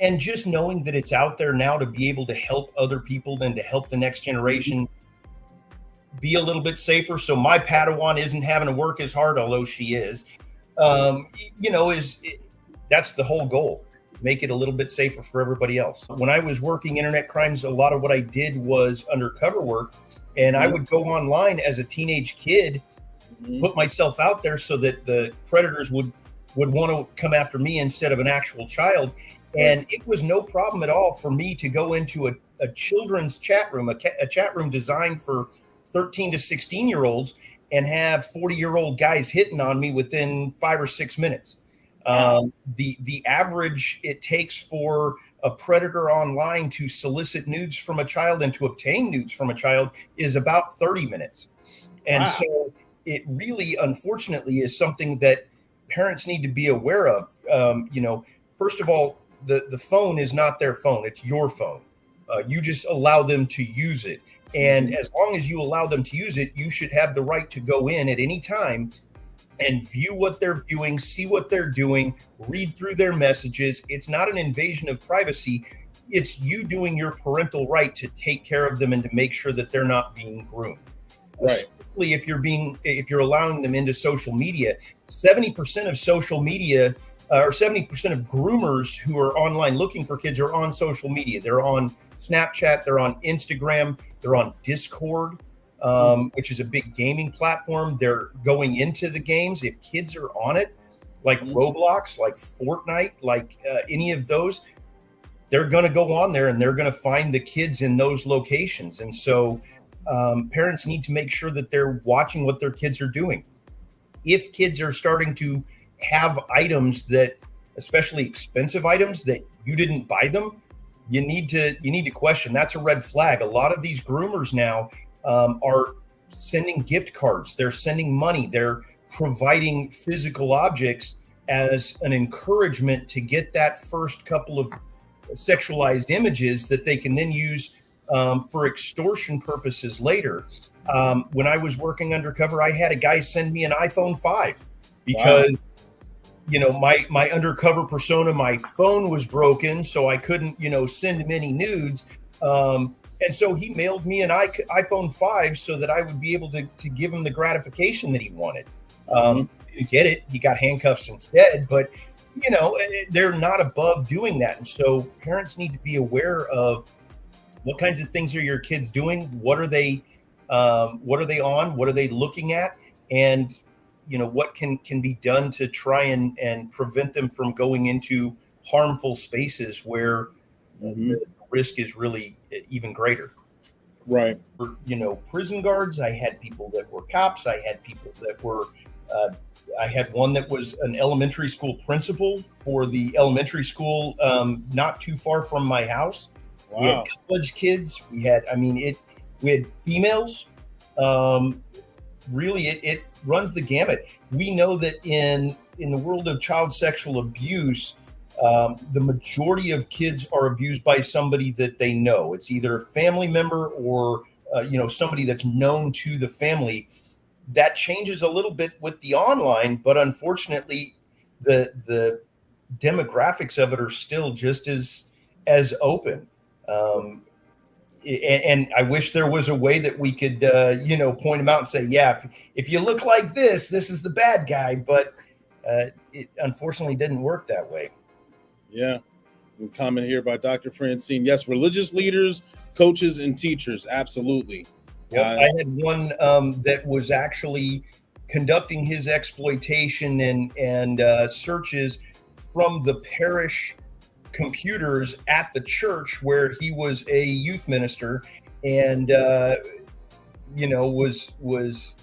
And just knowing that it's out there now to be able to help other people and to help the next generation be a little bit safer. So my Padawan isn't having to work as hard, although she is, that's the whole goal. Make it a little bit safer for everybody else. When I was working internet crimes, a lot of what I did was undercover work, and I would go online as a teenage kid, put myself out there so that the predators would want to come after me instead of an actual child. And it was no problem at all for me to go into a children's chat room, a chat room designed for 13 to 16-year-olds, and have 40-year-old guys hitting on me within 5 or 6 minutes. The average it takes for a predator online to solicit nudes from a child and to obtain nudes from a child is about 30 minutes. And so it really, unfortunately, is something that parents need to be aware of. First of all, the phone is not their phone. It's your phone. You just allow them to use it. And as long as you allow them to use it, you should have the right to go in at any time and view what they're viewing, see what they're doing, read through their messages. It's not an invasion of privacy. It's you doing your parental right to take care of them and to make sure that they're not being groomed. Right. Especially if you're allowing them into social media. 70% of social media, or 70% of groomers who are online looking for kids are on social media. They're on Snapchat, they're on Instagram, they're on Discord, which is a big gaming platform. They're going into the games. If kids are on it, like Roblox, like Fortnite, like any of those, they're going to go on there and they're going to find the kids in those locations. And so parents need to make sure that they're watching what their kids are doing. If kids are starting to have items that, especially expensive items, that you didn't buy them, you need to question. That's a red flag. A lot of these groomers now are sending gift cards. They're sending money. They're providing physical objects as an encouragement to get that first couple of sexualized images that they can then use for extortion purposes later. When I was working undercover, I had a guy send me an iPhone 5 because my undercover persona, my phone was broken, so I couldn't, send him any nudes. And so he mailed me an iPhone 5 so that I would be able to give him the gratification that he wanted. Didn't get it. He got handcuffs instead, but they're not above doing that. And so parents need to be aware of what kinds of things are your kids doing? What are they on? What are they looking at? And what can be done to try and prevent them from going into harmful spaces where the risk is really even greater. Right. For, prison guards, I had people that were cops. I had people that were, I had one that was an elementary school principal for the elementary school not too far from my house. Wow. We had college kids. We had females. Really, it runs the gamut. We know that in the world of child sexual abuse, the majority of kids are abused by somebody that they know. It's either a family member or somebody that's known to the family. That changes a little bit with the online, but unfortunately, the demographics of it are still just as open. And I wish there was a way that we could, point them out and say, yeah, if you look like this is the bad guy. But it unfortunately didn't work that way. Yeah. A comment here by Dr. Francine. Yes, religious leaders, coaches, and teachers. Absolutely. Well, I had one that was actually conducting his exploitation and searches from the parish computers at the church where he was a youth minister, and was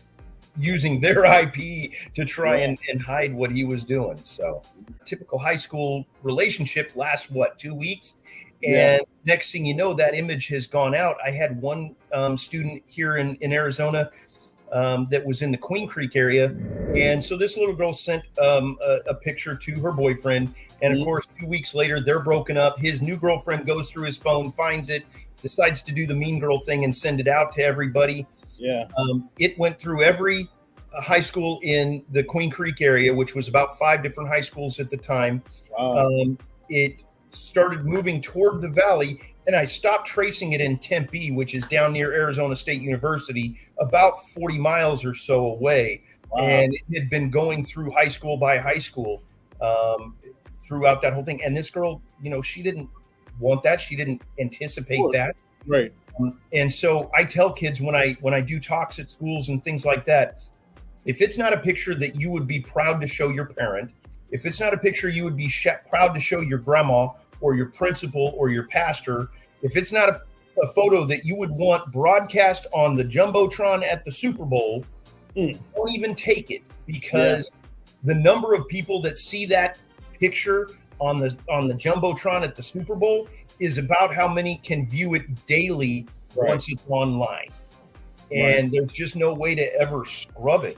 using their IP to try and hide what he was doing. So typical high school relationship lasts 2 weeks, and next thing you know, that image has gone out. I had one student here in Arizona that was in the Queen Creek area, and so this little girl sent a picture to her boyfriend. And of course, 2 weeks later, they're broken up. His new girlfriend goes through his phone, finds it, decides to do the mean girl thing and send it out to everybody. Yeah. It went through every high school in the Queen Creek area, which was about 5 different high schools at the time. Wow. It started moving toward the valley, and I stopped tracing it in Tempe, which is down near Arizona State University, about 40 miles or so away. Wow. And it had been going through high school by high school throughout that whole thing. And this girl, she didn't want that. She didn't anticipate that. Right. And so I tell kids when I do talks at schools and things like that, if it's not a picture that you would be proud to show your parent, if it's not a picture you would be proud to show your grandma or your principal or your pastor, if it's not a photo that you would want broadcast on the Jumbotron at the Super Bowl, don't even take it, because the number of people that see that picture on the Jumbotron at the Super Bowl is about how many can view it daily once it's online. And there's just no way to ever scrub it.